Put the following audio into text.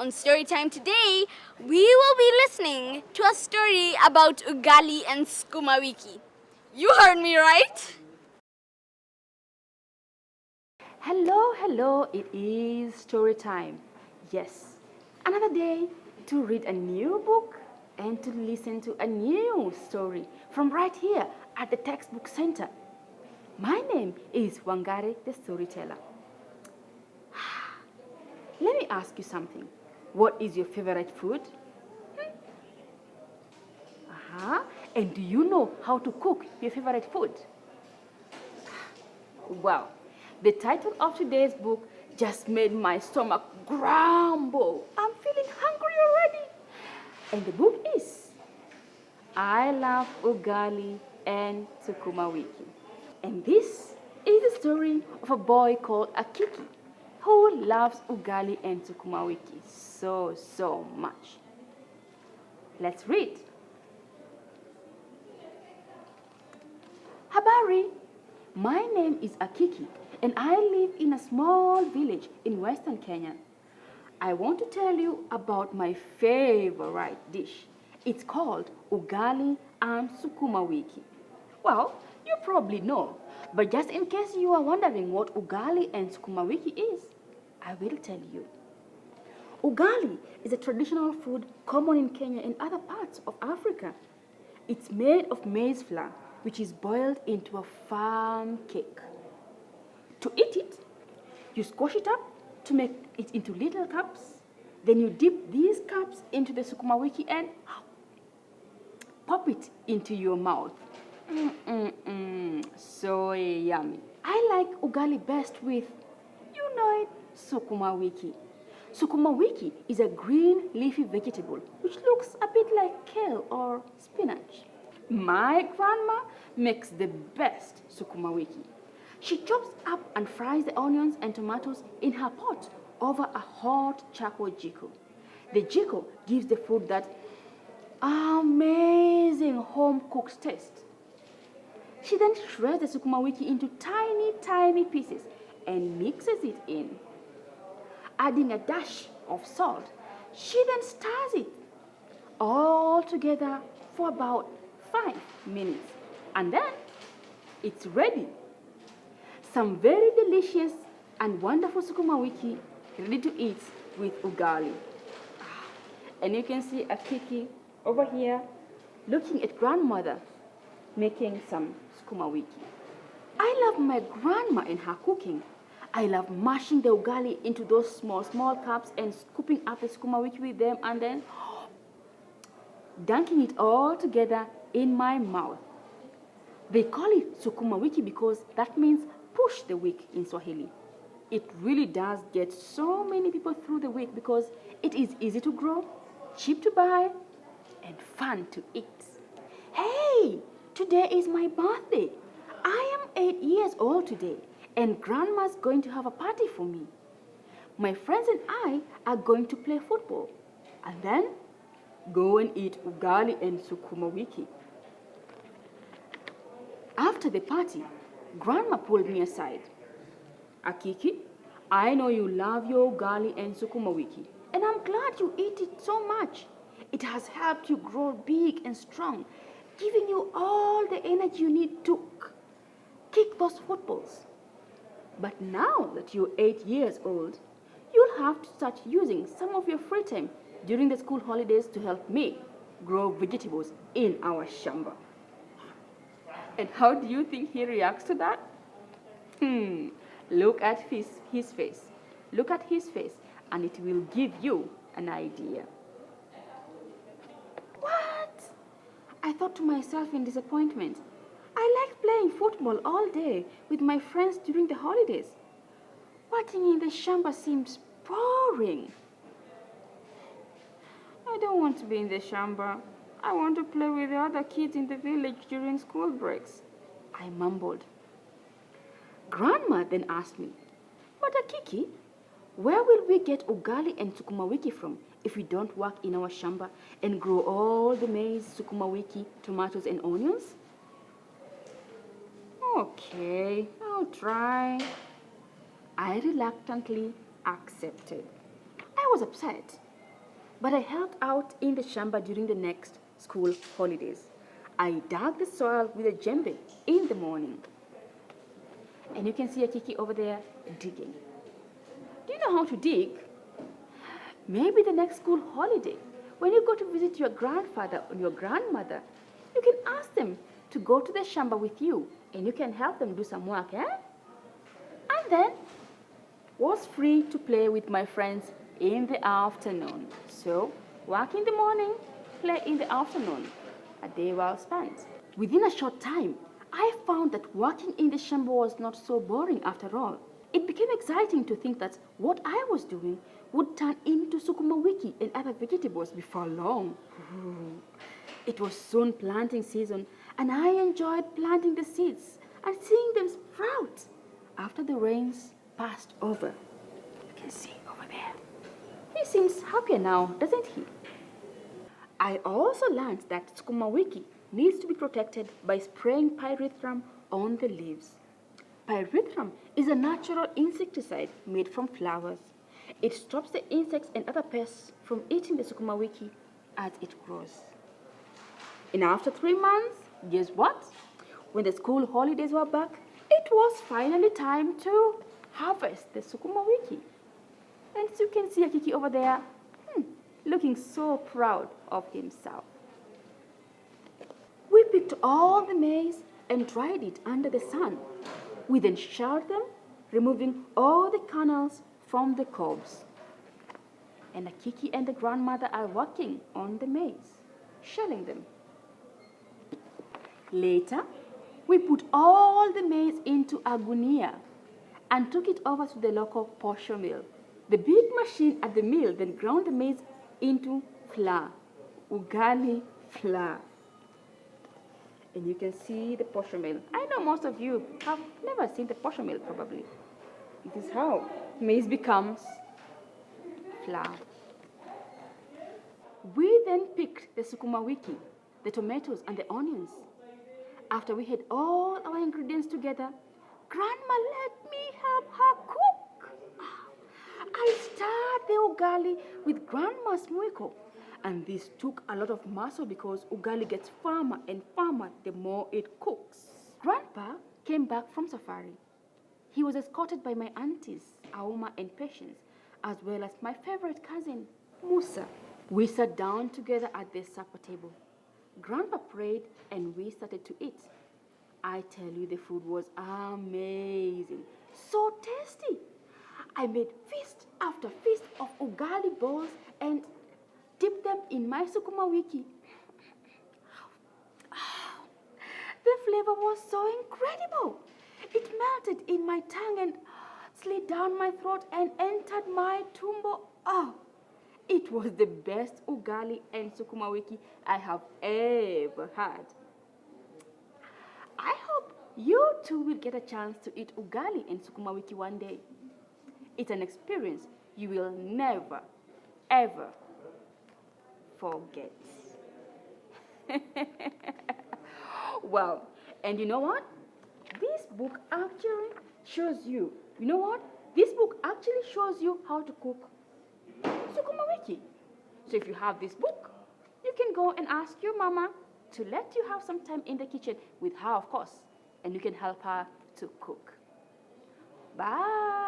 On Storytime today, we will be listening to a story about Ugali and Sukuma Wiki. You heard me right? Hello, it is story time. Yes, another day to read a new book and to listen to a new story from right here at the Textbook Center. My name is Wangare, the storyteller. Let me ask you something. What is your favorite food? And do you know how to cook your favorite food? Well, the title of today's book just made my stomach grumble. I'm feeling hungry already. And the book is I Love Ugali and Sukuma Wiki. And this is the story of a boy called Akiki who loves Ugali and Sukuma Wiki so much. Let's read. Habari, my name is Akiki and I live in a small village in western Kenya. I want to tell you about my favorite dish. It's called Ugali and Sukuma Wiki. Well, you probably know, but just in case you are wondering what Ugali and Sukuma Wiki is, I will tell you. Ugali is a traditional food common in Kenya and other parts of Africa. It's made of maize flour, which is boiled into a firm cake. To eat it, you squash it up to make it into little cups. Then you dip these cups into the Sukuma Wiki and pop it into your mouth. So yummy. I like Ugali best with, you know it, Sukuma Wiki. Sukuma Wiki is a green leafy vegetable which looks a bit like kale or spinach. My grandma makes the best Sukuma Wiki. She chops up and fries the onions and tomatoes in her pot over a hot charcoal jiko. The jiko gives the food that amazing home-cooked taste. She then shreds the Sukuma Wiki into tiny pieces and mixes it in. Adding a dash of salt, she then stirs it all together for about 5 minutes. And then it's ready. Some very delicious and wonderful Sukuma Wiki ready to eat with Ugali. And you can see Akiki over here looking at grandmother making some Sukuma Wiki. I love my grandma in her cooking. I love mashing the Ugali into those small cups and scooping up the Sukuma Wiki with them and then dunking it all together in my mouth. They call it Sukuma Wiki because that means push the week in Swahili. It really does get so many people through the week because it is easy to grow, cheap to buy, and fun to eat. Hey, today is my birthday. I am 8 years old today, and Grandma's going to have a party for me. My friends and I are going to play football, and then go and eat Ugali and Sukuma Wiki. After the party, Grandma pulled me aside. Akiki, I know you love your Ugali and Sukuma Wiki, and I'm glad you eat it so much. It has helped you grow big and strong, giving you all the energy you need to kick those footballs. But now that you're 8 years old, you'll have to start using some of your free time during the school holidays to help me grow vegetables in our shamba. And how do you think he reacts to that? Look at his face. Look at his face, and it will give you an idea. What? I thought to myself in disappointment. I liked playing football all day with my friends during the holidays. Working in the shamba seems boring. I don't want to be in the shamba. I want to play with the other kids in the village during school breaks, I mumbled. Grandma then asked me, But Akiki, where will we get Ugali and Sukuma Wiki from if we don't work in our shamba and grow all the maize, Sukuma Wiki, tomatoes and onions? Okay, I'll try. I reluctantly accepted. I was upset but I helped out in the shamba during the next school holidays. I dug the soil with a djembe in the morning. And you can see a Kiki over there digging. Do you know how to dig? Maybe the next school holiday, when you go to visit your grandfather or your grandmother, you can ask them to go to the shamba with you and you can help them do some work, eh? And then was free to play with my friends in the afternoon. So, work in the morning, play in the afternoon. A day well spent. Within a short time, I found that working in the shamba was not so boring after all. It became exciting to think that what I was doing would turn into Sukuma Wiki and other vegetables before long. It was soon planting season, and I enjoyed planting the seeds and seeing them sprout after the rains passed over. You can see over there. He seems happier now, doesn't he? I also learned that Sukuma Wiki needs to be protected by spraying pyrethrum on the leaves. Pyrethrum is a natural insecticide made from flowers. It stops the insects and other pests from eating the Sukuma Wiki as it grows. And after 3 months, guess what? When the school holidays were back, it was finally time to harvest the Sukuma Wiki. And as you can see a Kiki over there, looking so proud of himself. We picked all the maize and dried it under the sun. We then shelled them, removing all the kernels from the cobs. And a Kiki and the grandmother are working on the maize, shelling them. Later, we put all the maize into a gunia and took it over to the local posho mill. The big machine at the mill then ground the maize into flour, ugali flour. And you can see the posho mill. I know most of you have never seen the posho mill probably. It is how maize becomes flour. We then picked the Sukuma Wiki, the tomatoes and the onions. After we had all our ingredients together, Grandma let me help her cook. I stirred the ugali with Grandma's mwiko, and this took a lot of muscle because ugali gets firmer and firmer the more it cooks. Grandpa came back from safari. He was escorted by my aunties, Auma and Patience, as well as my favorite cousin, Musa. We sat down together at the supper table. Grandpa prayed and we started to eat. I tell you, the food was amazing, so tasty. I made feast after feast of ugali balls and dipped them in my Sukuma Wiki. The flavor was so incredible. It melted in my tongue and slid down my throat and entered my tumbo. It was the best ugali and Sukuma Wiki I have ever had. I hope you too will get a chance to eat ugali and Sukuma Wiki one day. It's an experience you will never, ever forget. Wow, and you know what? This book actually shows you, This book actually shows you how to cook Sukuma Wiki. So if you have this book, you can go and ask your mama to let you have some time in the kitchen with her, of course, and you can help her to cook. Bye.